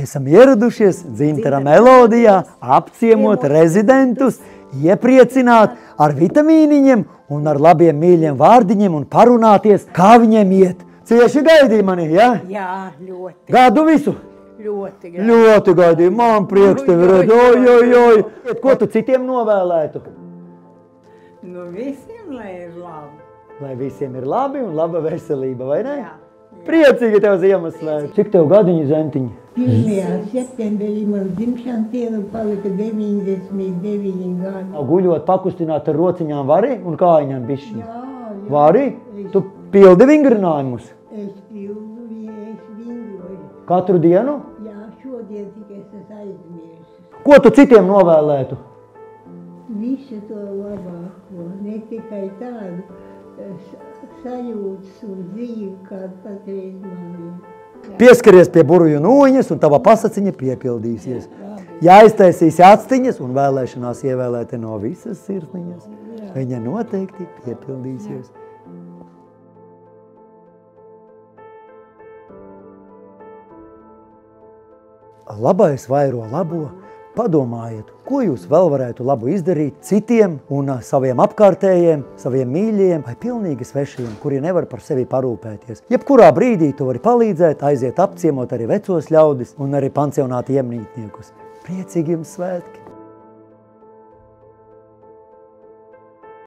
esam ieradušies Dzintara melodijā apciemot rezidentus, iepriecināt ar vitamīniņiem un ar labiem mīļiem vārdiņiem un parunāties, kā viņiem iet. Cieši gaidīja mani, ja? Jā, ļoti. Gādu visu? Ļoti. Ļoti gaidīju, man prieks tevi redz, Ko tu citiem novēlētu? Nu visiem, lai ir labi. Lai visiem ir labi un laba veselība, vai ne? Jā. Priecīgi tev Ziemassvētki. Cik tev gadiņi, Zentiņi? 1. septembrī man dzimšanas diena palika 99 gadi. Guļot, pakustināt ar rociņām vari un kājiņām bišķiņ? Jā. Vari? Tu pildi vingrinājumus? Es pildu, es vingroju. Katru dienu? Jā, šodien tikai es aizmirsu. Ko tu citiem novēlētu? Visu to labāko, ne tikai tādu sajūtas un dzīvi, kāda patreiz man ir. Pieskaries pie burvju nūjiņas un tava pasaciņa piepildīsies. Ja aiztaisīsi actiņas un vēlēšanās ievēlēti no visas sirsniņas, viņa noteikti piepildīsies. Labais vairo labo. Padomājiet, ko jūs vēl varētu labu izdarīt citiem un saviem apkārtējiem, saviem mīļiem vai pilnīgi svešiem, kuri nevar par sevi parūpēties. Jebkurā brīdī tu vari palīdzēt, aiziet apciemot arī vecos ļaudis un arī pansionāta iemnītniekus. Priecīgi jums svētki!